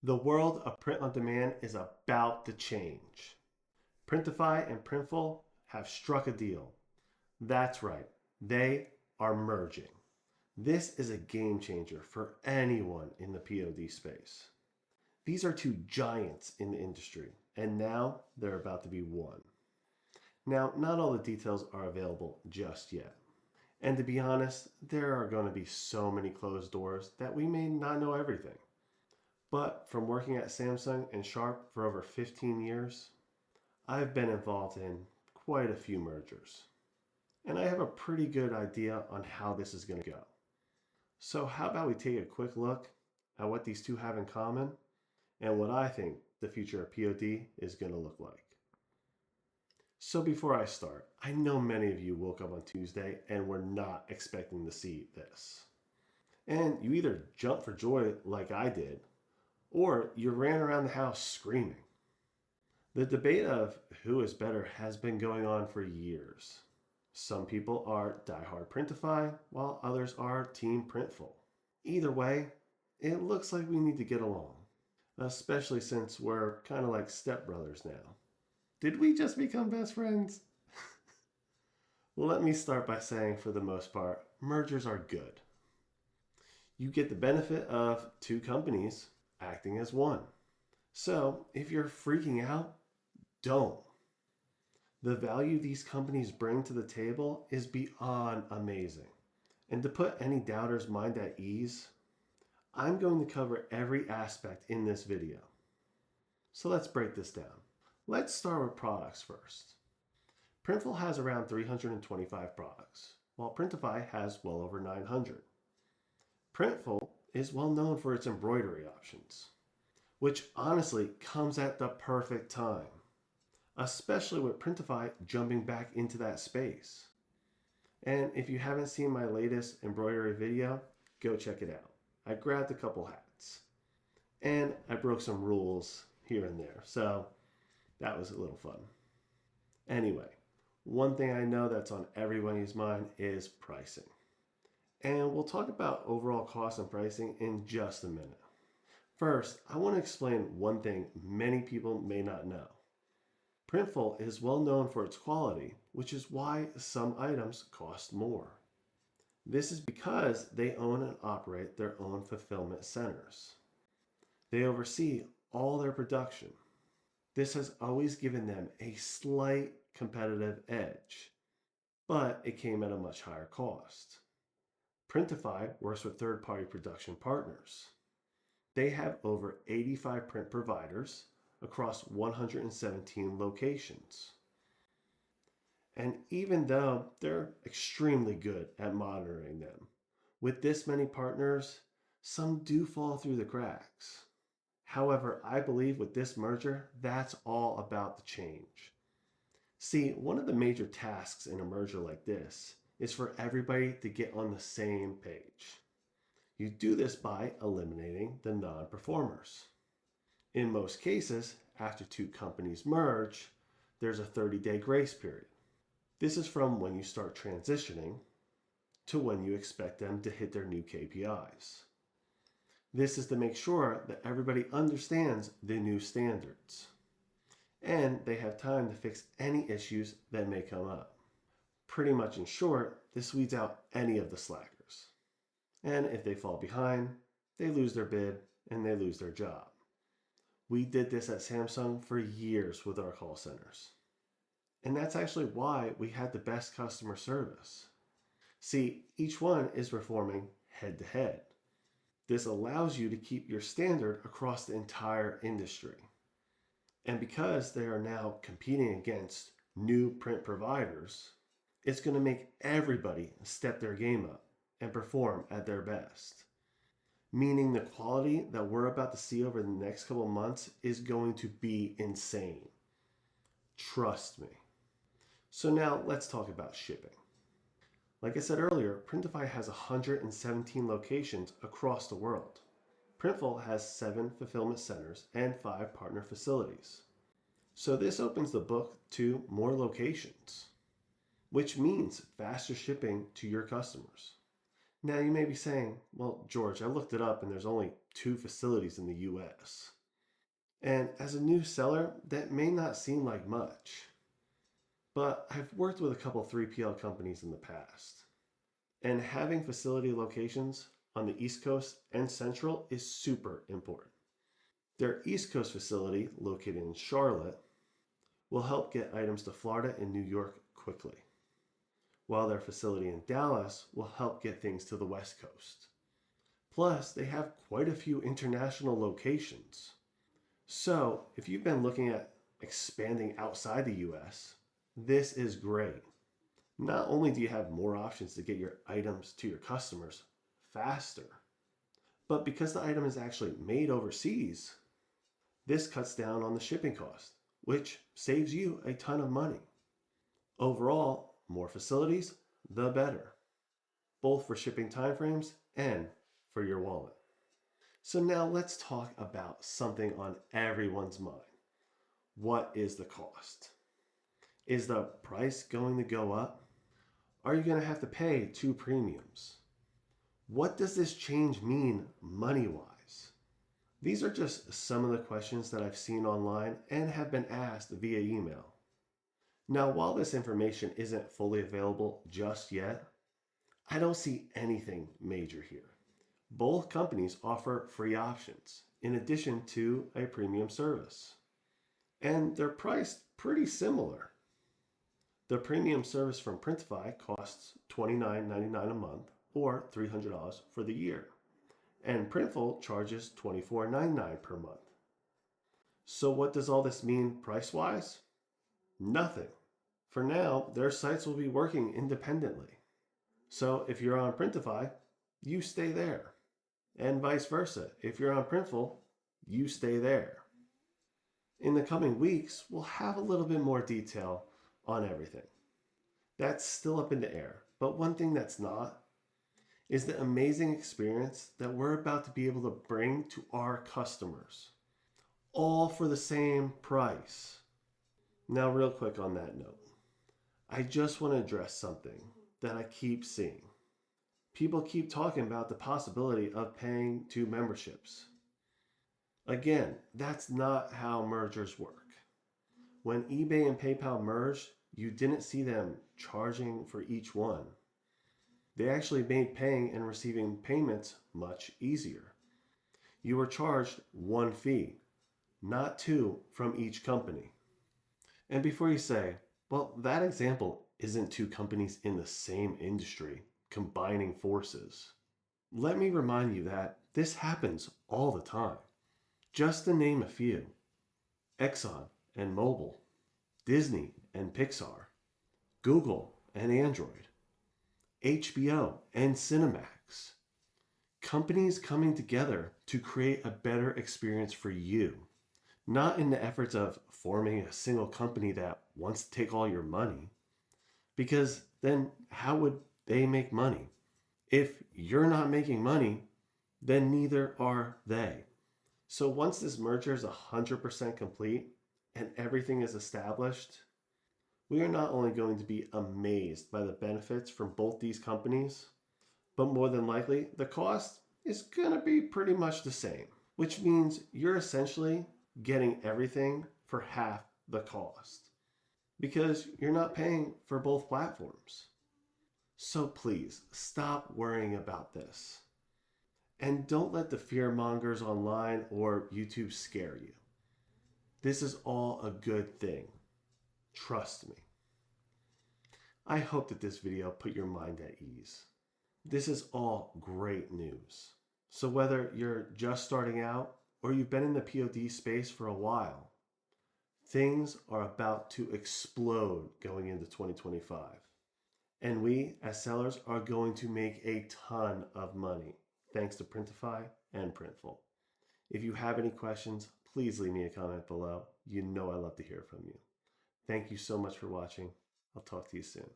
The world of print on demand is about to change. Printify and Printful have struck a deal. That's right, they are merging. This is a game changer for anyone in the POD space. These are two giants in the industry, and now they're about to be one. Now, not all the details are available just yet. And to be honest, there are going to be so many closed doors that we may not know everything. But from working at Samsung and Sharp for over 15 years, I've been involved in quite a few mergers. And I have a pretty good idea on how this is going to go. So how about we take a quick look at what these two have in common and what I think the future of POD is going to look like. So before I start, I know many of you woke up on Tuesday and were not expecting to see this. And you either jumped for joy like I did, or you ran around the house screaming. The debate of who is better has been going on for years. Some people are diehard Printify, while others are Team Printful. Either way, it looks like we need to get along, especially since we're kind of like stepbrothers now. Did we just become best friends? Well, let me start by saying, for the most part, mergers are good. You get the benefit of two companies acting as one. So if you're freaking out, don't. The value these companies bring to the table is beyond amazing. And to put any doubter's mind at ease, I'm going to cover every aspect in this video. So let's break this down. Let's start with products first. Printful has around 325 products, while Printify has well over 900. Printful is well known for its embroidery options, which honestly comes at the perfect time, especially with Printify jumping back into that space. And if you haven't seen my latest embroidery video, go check it out. I grabbed a couple hats, and I broke some rules here and there, so that was a little fun. Anyway, one thing I know that's on everybody's mind is pricing. And we'll talk about overall cost and pricing in just a minute. First, I want to explain one thing many people may not know. Printful is well known for its quality, which is why some items cost more. This is because they own and operate their own fulfillment centers. They oversee all their production. This has always given them a slight competitive edge, but it came at a much higher cost. Printify works with third-party production partners. They have over 85 print providers across 117 locations. And even though they're extremely good at monitoring them, with this many partners, some do fall through the cracks. However, I believe with this merger, that's all about to change. See, one of the major tasks in a merger like this is for everybody to get on the same page. You do this by eliminating the non-performers. In most cases, after two companies merge, there's a 30-day grace period. This is from when you start transitioning to when you expect them to hit their new KPIs. This is to make sure that everybody understands the new standards, and they have time to fix any issues that may come up. Pretty much in short, this weeds out any of the slackers. And if they fall behind, they lose their bid and they lose their job. We did this at Samsung for years with our call centers. And that's actually why we had the best customer service. See, each one is performing head to head. This allows you to keep your standard across the entire industry. And because they are now competing against new print providers, it's going to make everybody step their game up and perform at their best. Meaning the quality that we're about to see over the next couple of months is going to be insane. Trust me. So now let's talk about shipping. Like I said earlier, Printify has 117 locations across the world. Printful has 7 fulfillment centers and 5 partner facilities. So this opens the book to more locations, which means faster shipping to your customers. Now you may be saying, well, George, I looked it up and there's only 2 facilities in the US. And as a new seller, that may not seem like much. But I've worked with a couple 3PL companies in the past. And having facility locations on the East Coast and Central is super important. Their East Coast facility, located in Charlotte, will help get items to Florida and New York quickly, while their facility in Dallas will help get things to the West Coast. Plus, they have quite a few international locations. So, if you've been looking at expanding outside the US, this is great. Not only do you have more options to get your items to your customers faster, but because the item is actually made overseas, this cuts down on the shipping cost, which saves you a ton of money. Overall, more facilities, the better, both for shipping timeframes and for your wallet. So now let's talk about something on everyone's mind. What is the cost? Is the price going to go up? Are you going to have to pay 2 premiums? What does this change mean money-wise? These are just some of the questions that I've seen online and have been asked via email. Now, while this information isn't fully available just yet, I don't see anything major here. Both companies offer free options in addition to a premium service, and they're priced pretty similar. The premium service from Printify costs $29.99 a month or $300 for the year, and Printful charges $24.99 per month. So what does all this mean price-wise? Nothing. For now, their sites will be working independently. So if you're on Printify, you stay there. And vice versa. If you're on Printful, you stay there. In the coming weeks, we'll have a little bit more detail on everything. That's still up in the air, but one thing that's not is the amazing experience that we're about to be able to bring to our customers, all for the same price. Now, real quick on that note, I just want to address something that I keep seeing. People keep talking about the possibility of paying 2 memberships. Again, that's not how mergers work. When eBay and PayPal merged, you didn't see them charging for each one. They actually made paying and receiving payments much easier. You were charged 1 fee, not 2 from each company. And before you say, well, that example isn't 2 companies in the same industry combining forces, let me remind you that this happens all the time. Just to name a few: Exxon and Mobil, Disney and Pixar, Google and Android, HBO and Cinemax. Companies coming together to create a better experience for you, not in the efforts of forming a single company that wants to take all your money. Because then how would they make money? If you're not making money, then neither are they. So once this merger is 100% complete and everything is established, we are not only going to be amazed by the benefits from both these companies, but more than likely the cost is going to be pretty much the same, which means you're essentially getting everything for half the cost because you're not paying for both platforms. So please stop worrying about this. And don't let the fear mongers online or YouTube scare you. This is all a good thing. Trust me. I hope that this video put your mind at ease. This is all great news. So whether you're just starting out or you've been in the POD space for a while, things are about to explode going into 2025. And we, as sellers, are going to make a ton of money thanks to Printify and Printful. If you have any questions, please leave me a comment below. You know I love to hear from you. Thank you so much for watching. I'll talk to you soon.